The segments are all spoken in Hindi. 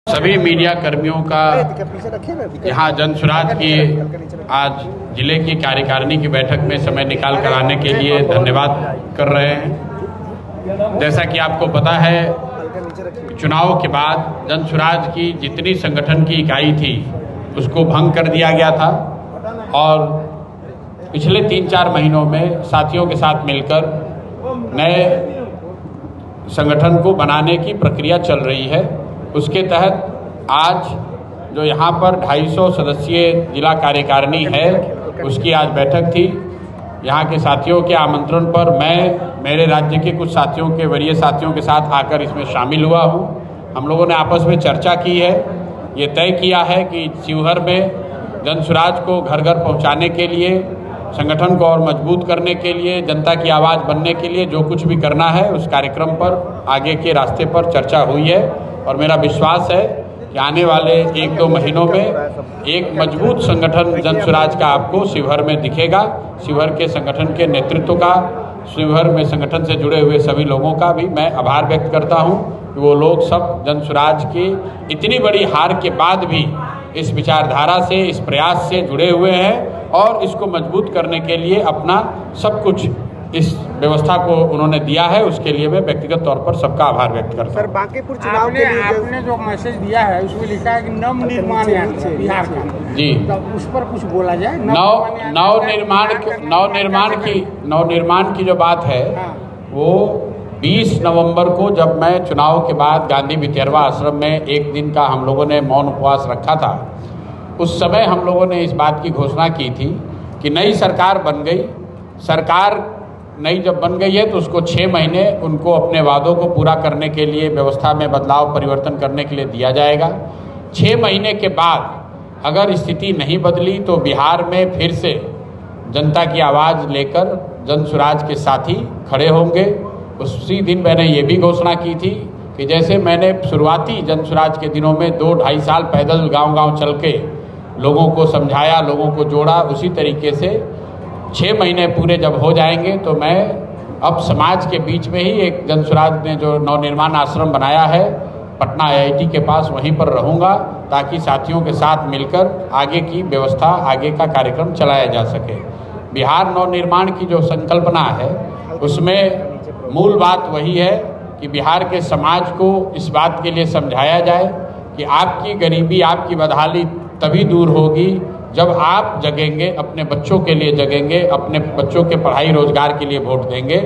सभी मीडिया कर्मियों का यहाँ जनसुराज की आज जिले की कार्यकारिणी की बैठक में समय निकाल कर आने के लिए धन्यवाद कर रहे हैं। जैसा कि आपको पता है, चुनाव के बाद जनसुराज की जितनी संगठन की इकाई थी उसको भंग कर दिया गया था और पिछले 3-4 महीनों में साथियों के साथ मिलकर नए संगठन को बनाने की प्रक्रिया चल रही है। उसके तहत आज जो यहाँ पर 250 सदस्यीय जिला कार्यकारिणी है उसकी आज बैठक थी। यहाँ के साथियों के आमंत्रण पर मैं मेरे राज्य के कुछ साथियों के वरीय साथियों के साथ आकर इसमें शामिल हुआ हूँ। हम लोगों ने आपस में चर्चा की है, ये तय किया है कि शिवहर में जनसुराज को घर घर पहुँचाने के लिए, संगठन को और मजबूत करने के लिए, जनता की आवाज़ बनने के लिए जो कुछ भी करना है उस कार्यक्रम पर आगे के रास्ते पर चर्चा हुई है। और मेरा विश्वास है कि आने वाले 1-2 महीनों में एक मजबूत संगठन जनसुराज का आपको शिवहर में दिखेगा। शिवहर के संगठन के नेतृत्व का, शिवहर में संगठन से जुड़े हुए सभी लोगों का भी मैं आभार व्यक्त करता हूं कि वो लोग सब जनसुराज की इतनी बड़ी हार के बाद भी इस विचारधारा से, इस प्रयास से जुड़े हुए हैं और इसको मजबूत करने के लिए अपना सब कुछ इस व्यवस्था को उन्होंने दिया है। उसके लिए मैं व्यक्तिगत तौर पर सबका आभार व्यक्त करता हूं। सर, बांकीपुर चुनाव के लिए आपने जो मैसेज दिया है उसमें लिखा है कि नवनिर्माण बिहार का, जी, तो उस पर कुछ बोला जाए। नवनिर्माण की जो बात है वो 20 नवंबर को जब मैं चुनाव के बाद गांधी विद्यार्थी आश्रम में एक दिन का हम लोगों ने मौन उपवास रखा था, उस समय हम लोगों ने इस बात की घोषणा की थी कि नई सरकार बन गई। सरकार नई जब बन गई है तो उसको 6 महीने उनको अपने वादों को पूरा करने के लिए, व्यवस्था में बदलाव परिवर्तन करने के लिए दिया जाएगा। 6 महीने के बाद अगर स्थिति नहीं बदली तो बिहार में फिर से जनता की आवाज़ लेकर जनसुराज के साथी खड़े होंगे। उसी दिन मैंने ये भी घोषणा की थी कि जैसे मैंने शुरुआती जनसुराज के दिनों में 2-2.5 साल पैदल गांव-गांव चल के लोगों को समझाया, लोगों को जोड़ा, उसी तरीके से 6 महीने पूरे जब हो जाएंगे तो मैं अब समाज के बीच में ही एक जनसुराज ने जो नवनिर्माण आश्रम बनाया है पटना IIT के पास, वहीं पर रहूँगा ताकि साथियों के साथ मिलकर आगे की व्यवस्था, आगे का कार्यक्रम चलाया जा सके। बिहार नवनिर्माण की जो संकल्पना है उसमें मूल बात वही है कि बिहार के समाज को इस बात के लिए समझाया जाए कि आपकी गरीबी, आपकी बदहाली तभी दूर होगी जब आप जगेंगे, अपने बच्चों के लिए जगेंगे, अपने बच्चों के पढ़ाई रोजगार के लिए वोट देंगे।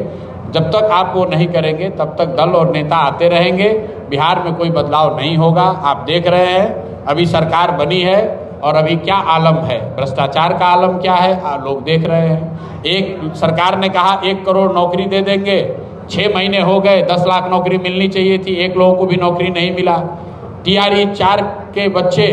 जब तक आप वो नहीं करेंगे तब तक दल और नेता आते रहेंगे, बिहार में कोई बदलाव नहीं होगा। आप देख रहे हैं अभी सरकार बनी है और अभी क्या आलम है, भ्रष्टाचार का आलम क्या है लोग देख रहे हैं। एक सरकार ने कहा 1 करोड़ नौकरी दे देंगे, 6 महीने हो गए, 10 लाख नौकरी मिलनी चाहिए थी, 1 लोगों को भी नौकरी नहीं मिला। TRE 4 के बच्चे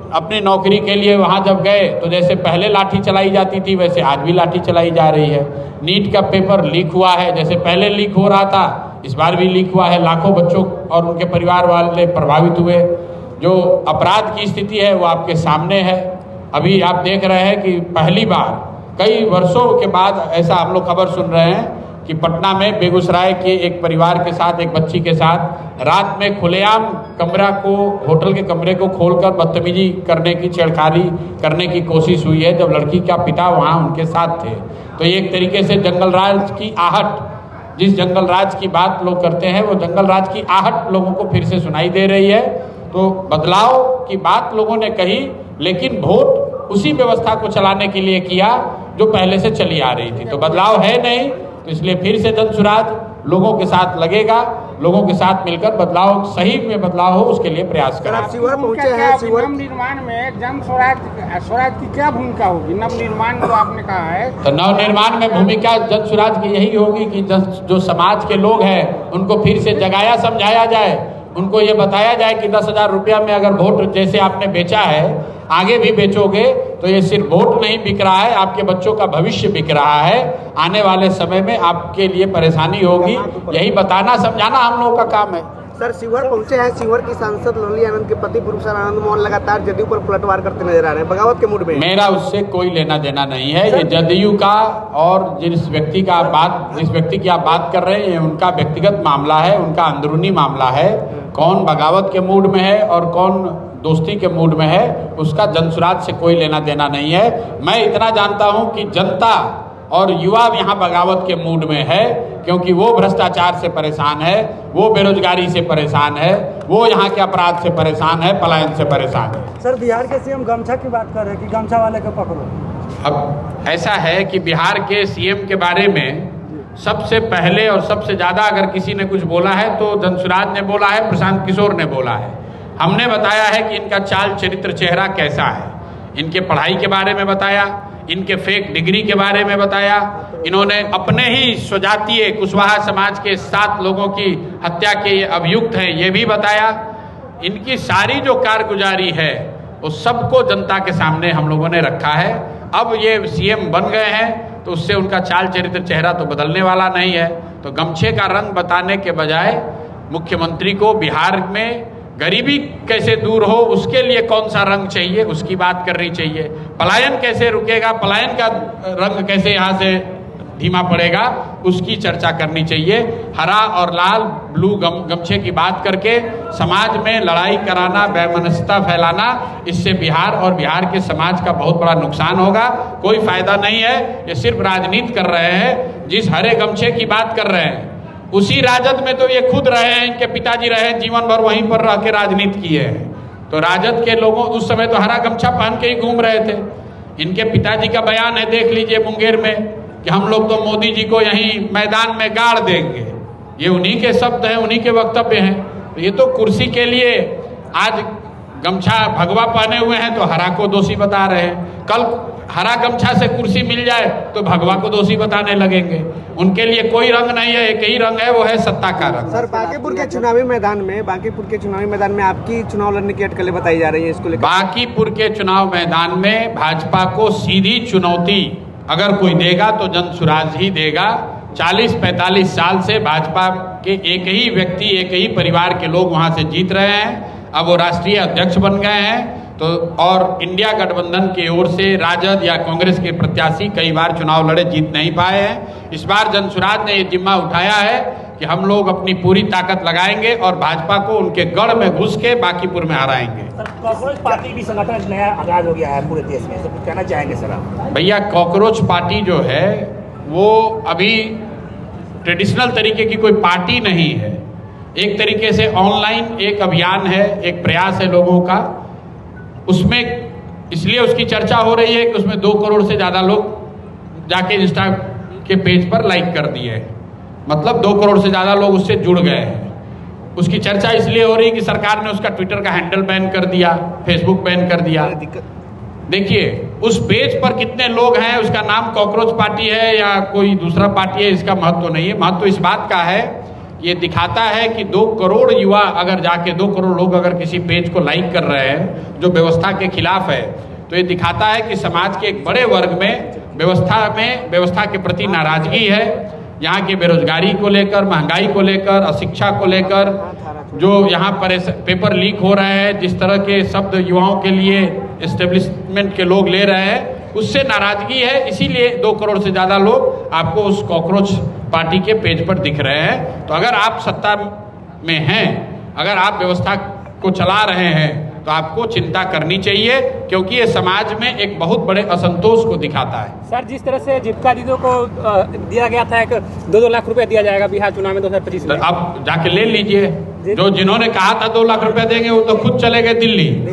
अपनी नौकरी के लिए वहाँ जब गए तो जैसे पहले लाठी चलाई जाती थी वैसे आज भी लाठी चलाई जा रही है। नीट का पेपर लीक हुआ है, जैसे पहले लीक हो रहा था इस बार भी लीक हुआ है। लाखों बच्चों और उनके परिवार वाले प्रभावित हुए। जो अपराध की स्थिति है वो आपके सामने है। अभी आप देख रहे हैं कि पहली बार कई वर्षों के बाद ऐसा हम लोग खबर सुन रहे हैं कि पटना में बेगूसराय के एक परिवार के साथ, एक बच्ची के साथ रात में खुलेआम कमरा को, होटल के कमरे को खोलकर बदतमीजी करने की, छेड़खानी करने की कोशिश हुई है जब लड़की का पिता वहां उनके साथ थे। तो एक तरीके से जंगल राज की आहट, जिस जंगल राज की बात लोग करते हैं वो जंगल राज की आहट लोगों को फिर से सुनाई दे रही है। तो बदलाव की बात लोगों ने कही, लेकिन वोट उसी व्यवस्था को चलाने के लिए किया जो पहले से चली आ रही थी। तो बदलाव है नहीं, तो इसलिए फिर से जनसुराज लोगों के साथ लगेगा, लोगों के साथ मिलकर बदलाव, सही में बदलाव हो उसके लिए प्रयास करें। शिवहर पहुंचे हैं, शिवहर निर्माण में जनसुराज की क्या भूमिका होगी? नवनिर्माण जो आपने कहा है, तो नवनिर्माण में भूमिका जनसुराज की यही होगी कि जो समाज के लोग हैं उनको फिर से जगाया, समझाया जाए, उनको ये बताया जाए कि 10,000 रुपया में अगर वोट जैसे आपने बेचा है आगे भी बेचोगे तो ये सिर्फ वोट नहीं बिक रहा है, आपके बच्चों का भविष्य बिक रहा है। आने वाले समय में आपके लिए परेशानी होगी, यही बताना समझाना हम लोगों का काम है। सर, शिवहर पहुंचे हैं, शिवहर की सांसद लवली आनंद के पति प्रोफेसर आनंद मोहन लगातार जदयू पर पलटवार करते नजर आ रहे हैं, बगावत के मूड में। मेरा उससे कोई लेना देना नहीं है। ये जदयू का और जिस व्यक्ति की आप बात कर रहे हैं उनका व्यक्तिगत मामला है, उनका अंदरूनी मामला है। कौन बगावत के मूड में है और कौन दोस्ती के मूड में है, उसका जनसुराज से कोई लेना देना नहीं है। मैं इतना जानता हूं कि जनता और युवा यहाँ बगावत के मूड में है, क्योंकि वो भ्रष्टाचार से परेशान है, वो बेरोजगारी से परेशान है, वो यहाँ के अपराध से परेशान है, पलायन से परेशान है। सर, बिहार के सीएम गमछा की बात कर रहे हैं कि गमछा वाले को पकड़ो। अब ऐसा है कि बिहार के सीएम के बारे में सबसे पहले और सबसे ज़्यादा अगर किसी ने कुछ बोला है तो जनसुराज ने बोला है, प्रशांत किशोर ने बोला है। हमने बताया है कि इनका चाल चरित्र चेहरा कैसा है, इनके पढ़ाई के बारे में बताया, इनके फेक डिग्री के बारे में बताया, इन्होंने अपने ही स्वजातीय कुशवाहा समाज के 7 लोगों की हत्या के ये अभियुक्त हैं ये भी बताया। इनकी सारी जो कारगुजारी है वो सबको जनता के सामने हम लोगों ने रखा है। अब ये सीएम बन गए हैं तो उससे उनका चाल चरित्र चेहरा तो बदलने वाला नहीं है। तो गमछे का रंग बताने के बजाय मुख्यमंत्री को बिहार में गरीबी कैसे दूर हो, उसके लिए कौन सा रंग चाहिए उसकी बात करनी चाहिए। पलायन कैसे रुकेगा, पलायन का रंग कैसे यहाँ से धीमा पड़ेगा, उसकी चर्चा करनी चाहिए। हरा और लाल ब्लू गमछे की बात करके समाज में लड़ाई कराना, वैमनस्यता फैलाना, इससे बिहार और बिहार के समाज का बहुत बड़ा नुकसान होगा। कोई फायदा नहीं है। ये सिर्फ राजनीति कर रहे हैं। जिस हरे गमछे की बात कर रहे हैं उसी राजद में तो ये खुद रहे हैं, इनके पिताजी रहे हैं, जीवन भर वहीं पर रह के राजनीति किए हैं। तो राजद के लोगों उस समय तो हरा गमछा पहन के ही घूम रहे थे। इनके पिताजी का बयान है, देख लीजिए मुंगेर में, कि हम लोग तो मोदी जी को यहीं मैदान में गाड़ देंगे। ये उन्हीं के शब्द हैं, उन्हीं के वक्तव्य हैं। तो ये तो कुर्सी के लिए आज गमछा भगवा पहने हुए हैं तो हरा को दोषी बता रहे हैं। कल हरा गमछा से कुर्सी मिल जाए तो भगवा को दोषी बताने लगेंगे। उनके लिए कोई रंग नहीं है, एक ही रंग है, वो है सत्ता का रंग। सर, बांकीपुर के चुनावी मैदान में आपकी चुनाव लड़ने की अटकलें बताई जा रही है, इसको लेकर बांकीपुर के चुनाव मैदान में भाजपा को सीधी चुनौती अगर कोई देगा तो जनसुराज ही देगा। 40-45 साल से भाजपा के एक ही व्यक्ति, एक ही परिवार के लोग वहां से जीत रहे हैं। अब वो राष्ट्रीय अध्यक्ष बन गए हैं। तो और इंडिया गठबंधन की ओर से राजद या कांग्रेस के प्रत्याशी कई बार चुनाव लड़े, जीत नहीं पाए हैं। इस बार जनसुराज ने ये जिम्मा उठाया है कि हम लोग अपनी पूरी ताकत लगाएंगे और भाजपा को उनके गढ़ में घुस के बांकीपुर में हराएंगे। कॉकरोच पार्टी भी संगठन नया आगाज हो गया है पूरे देश में, सब कहना चाहेंगे सर आप? भैया, कॉकरोच पार्टी जो है वो अभी ट्रेडिशनल तरीके की कोई पार्टी नहीं है। एक तरीके से ऑनलाइन एक अभियान है, एक प्रयास है लोगों का। उसमें इसलिए उसकी चर्चा हो रही है कि उसमें 2 करोड़ से ज़्यादा लोग जाके इंस्टा के पेज पर लाइक कर दिए, मतलब 2 करोड़ से ज़्यादा लोग उससे जुड़ गए हैं। उसकी चर्चा इसलिए हो रही कि सरकार ने उसका ट्विटर का हैंडल बैन कर दिया, फेसबुक बैन कर दिया। देखिए उस पेज पर कितने लोग हैं, उसका नाम कॉकरोच पार्टी है या कोई दूसरा पार्टी है, इसका महत्व नहीं है। महत्व इस बात का है, ये दिखाता है कि 2 करोड़ युवा अगर जाके 2 करोड़ लोग अगर किसी पेज को लाइक कर रहे हैं जो व्यवस्था के खिलाफ है, तो ये दिखाता है कि समाज के एक बड़े वर्ग में व्यवस्था के प्रति नाराजगी है। यहाँ की बेरोजगारी को लेकर, महंगाई को लेकर, अशिक्षा को लेकर, जो यहाँ पर पेपर लीक हो रहे हैं, जिस तरह के शब्द युवाओं के लिए एस्टेब्लिशमेंट के लोग ले रहे हैं, उससे नाराजगी है। इसीलिए 2 करोड़ से ज़्यादा लोग आपको उस कॉकरोच पार्टी के पेज पर दिख रहे हैं। तो अगर आप सत्ता में हैं, अगर आप व्यवस्था को चला रहे हैं, तो आपको चिंता करनी चाहिए, क्योंकि ये समाज में एक बहुत बड़े असंतोष को दिखाता है। सर, जिस तरह से जीविका दीदियों को दिया गया था कि 2-2 लाख रुपए दिया जाएगा बिहार चुनाव में 2025 में, अब जाके ले लीजिए। जिन्होंने कहा था 2 लाख रुपए देंगे वो तो खुद चले गए दिल्ली।